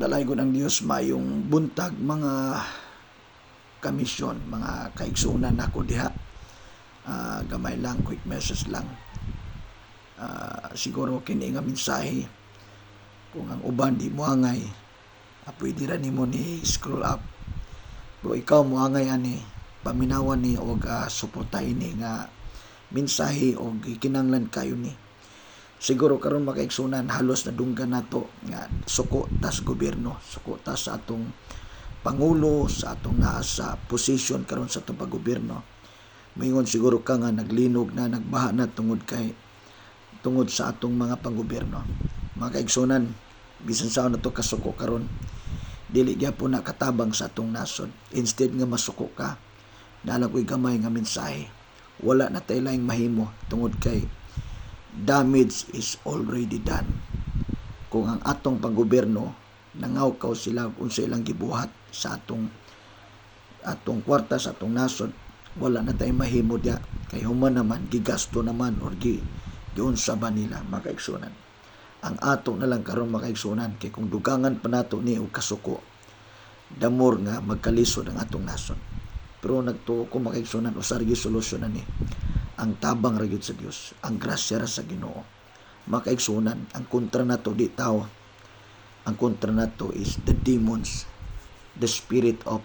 Dalaygon ang Dios mayong buntag mga kamisyon, mga kaigsunan nako diha. Gamay lang, quick message lang. Siguro kini nga mensahe kung ang uban di moangay, pwede ra nimo ni scroll up. Pero ikaw moangay ani, paminawan ni og suportahin ni nga mensahe og gikinanglan kayo ni. Siguro karon makaigsunan halos nadunggan nato nga suko tas gobyerno, suko tas sa atong pangulo, sa atong naa sa posisyon karon sa atong paggobyerno. Moingon siguro ka nga naglinog na, nagbaha na tungod sa atong mga panggobyerno. Makaigsunan bisan sa na to kasuko karon, dili gyapon na katabang sa atong nasod. Instead nga masuko ka, nalakoy gamay nga mensahe. Wala na tay laing mahimo tungod kay damage is already done. Kung ang atong panggobyerno nangawkaw sila kung sa ilang gibuhat sa atong kwarta sa atong nasod, wala na tayong mahimo diya. Kay human naman gigasto naman or giunsa ba nila makaigsunan. Ang ato na lang karon makaigsunan kay kung dugangan pa nato ni og kasuko, damor nga magkalisod ang atong nasod. Pero nagtuo ko makaigsunan usar gi solusyonan ni ang tabang ra gyud sa Dios, ang grasya ra sa Ginoo. Makaigsunan ang kontra nato di tao. Ang kontra nato is the demons, the spirit of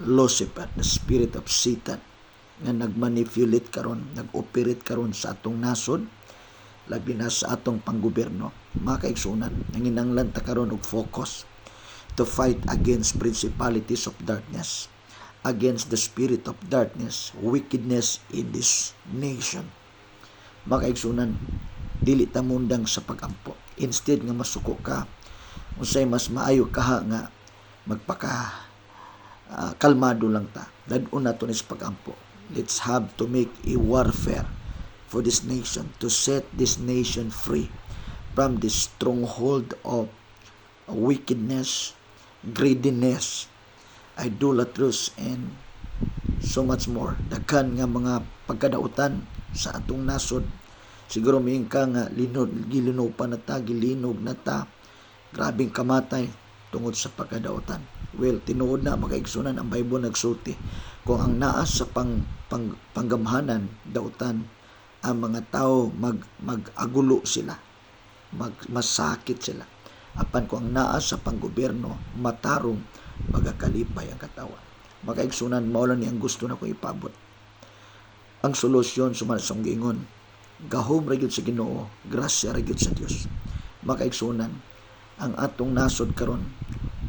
Lucifer, the spirit of Satan nga nagmanipulate karon, nag-operate karon sa atong nasod, labi na sa atong panggobyerno. Makaigsunan nanginanglan ta karon og focus to fight against principalities of darkness, against the spirit of darkness, wickedness in this nation. Makaigsunan, dili ta mundang sa pagampo. Instead nga masuko ka, unsay mas maayo kaha nga magpaka kalmado lang ta. Dad-un nato ni sa pagampo. Let's have to make a warfare for this nation, to set this nation free from the stronghold of wickedness, greediness, idolatrous, and so much more. Daghan nga mga pagkadautan sa atong nasod. Siguro may ka nga gilinog pa na ta, gilinog na ta, grabing kamatay tungod sa pagkadautan. Well, tinuod na makaigsunan ang Bible nagsulti kung ang naa sa panggamhanan dautan, ang mga tao mag-agulo sila, masakit sila. Apan kung ang naa sa panggobyerno matarong, magakalipay ang katawan. Makaigsunan mao lang ni ang gusto na ko ipabot. Ang solusyon sumansong giingon, gahom ra gyud sa Ginoo, grasya ra gyud sa Dios. Makaigsunan ang atong nasod karon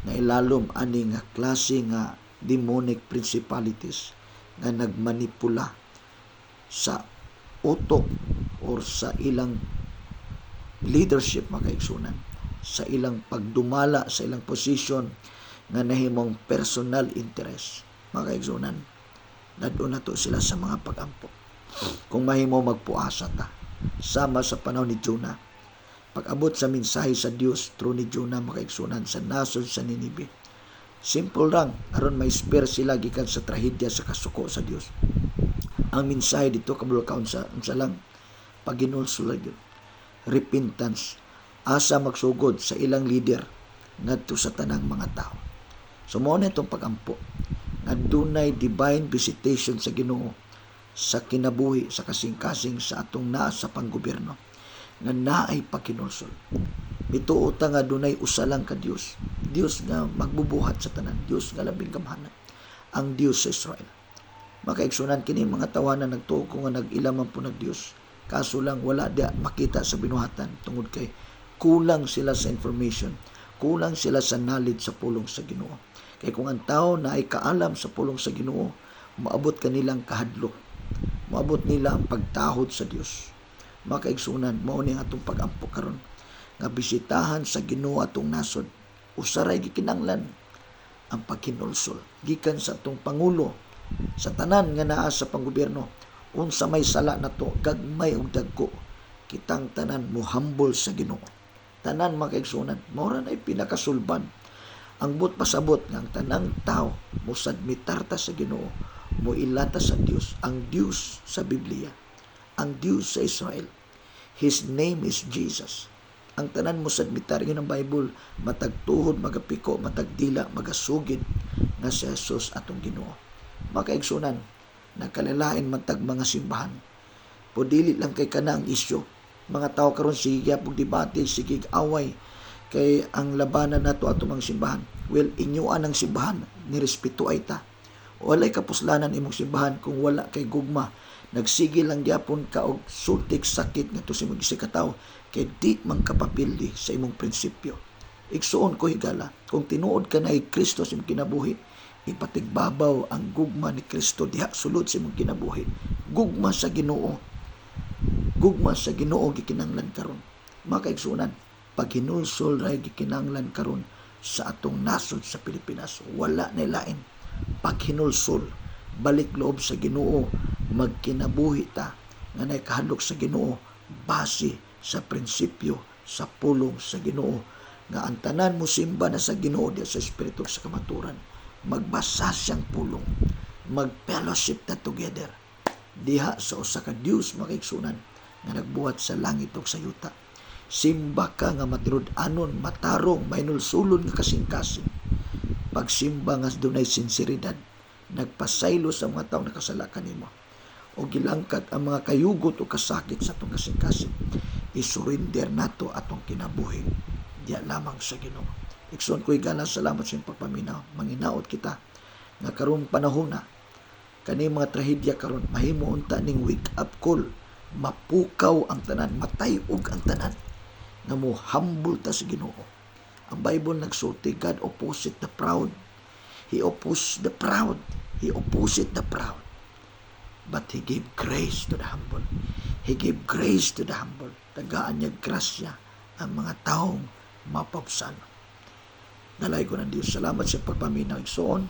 na ilalom ani nga klase nga demonic principalities nga nagmanipula sa utok or sa ilang leadership, makaigsunan, sa ilang pagdumala sa ilang posisyon nga nahimong personal interest. Makaigsunan, dadon nato sila sa mga pagampo. Kung mahimo magpuasa ta, sama sa panahon ni Jonah, pag-abot sa mensahe sa Dios through ni Jonah, makaigsunan, sa nasod sa Ninive. Simple lang, aron may spare sila gikan sa trahedya sa kasuko sa Dios. Ang mensahe dito kabulkaon sa unsa lang, paginulsol gyud, repentance, asa magsugod sa ilang leader ngadto sa tanang mga tao. So mao na itong pagampo nga dunay divine visitation sa Ginoo sa kinabuhi, sa kasing-kasing sa atong naa sa panggobyerno nga naay pakinulsol. Bituo ta nga dunay usa lang ka Dios, Dios nga magbubuhat sa tanan, Dios nga labing gamhanan, ang Dios sa Israel. Makaigsunan kini mga tawanan nagtuo ko nga nag-ilaman po nag Dios, kaso lang wala dia makita sa binuhatan tungod kay kulang sila sa information, kulang sila sa knowledge sa pulong sa Ginoo. Kay kung ang tao na ay kaalam sa pulong sa Ginoo, maabot kanilang kahadlok, maabot nila ang pagtahod sa Dios. Makaigsunan mao ni atong pagampo karon nga bisitahan sa Ginoo atong nasod. Usaray gikinanglan ang paghinulsol gikan sa atong pangulo, sa tanan nga naa sa panggobyerno. Unsa may sala nato, gagmay ug dagko, kitang tanan mohambol sa Ginoo. Tanan makaigsunan, mao ra nay pinakasulban. Ang but pasabot nga ang tanang tao mo submitar ta sa Ginoo, mo ilata sa Dios, ang Dios sa Biblia, ang Dios sa Israel. His name is Jesus. ang tanan mo sadmitar ng Bible, matagtuhod, magapiko, matagdila, magasugid nga si Jesus atong Ginoo. Makaigsunan, nagkalalain matag mga simbahan. Pudili lang kay kana ang isyu. Mga tao karon sige pug debate, sige away kay ang labanan nato ato mga simbahan. Well, inyuan ang simbahan, nirespeto ay ta. Walay kapuslanan imong simbahan kung wala kay gugma. Nagsige lang gyapon ka og sultik sakit ngadto sa imong gisikataw kay di man kapapildi sa imong prinsipyo. Igsuon ko higala, kung tinuod ka na kay Kristo sa imong kinabuhi, ipatigbabaw ang gugma ni Kristo diha sulod sa imong kinabuhi. Gugma sa Ginoo. Gugma sa Ginoo gikinahanglan karon. Makaigsunan, paghinulsol ray gikinahanglan karon sa atong nasod sa Pilipinas. Wala na lain. Paghinulsol, balik loob sa Ginoo, magkinabuhi ta nga nakahadlok sa Ginoo base sa prinsipyo sa pulong sa Ginoo nga ang tanan mo simba na sa Ginoo diya sa espiritu sa kamaturan. Magbasa siyang pulong, mag-fellowship na together diha sa usa ka Dios makaigsunan nga nagbuhat sa langit ug sa yuta. Simba ka nga matirud-anon, matarong, mainulsulon nga kasing-kasing. Pagsimba nga dunay sinseridad, nagpasaylo sa mga tawo nakasala kanimo o gilangkat ang mga kayugot o kasakit sa itong kasing-kasing. Isurinder nato atong kinabuhi diya lamang sa Ginoo. Ikson ko'y gana, salamat sa iyong pagpaminaw. Manginaot kita nga karong panahon na kani mga trahedya karon mahimo unta ning wake up call, mapukaw ang tanan, matayog ang tanan nga mo humble ta sa Ginoo. Ang Bible nagsulti, God opposite the proud. He opposes the proud. He opposite the proud. But He gave grace to the humble. He gave grace to the humble. Tagaan niya grasya ang mga taong mapapsan. Dalay ko ng Diyos. Salamat sa pagpaminaw. Igsoon.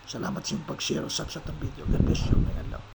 Salamat sa pag-share sa atong video. God bless you. May Allah.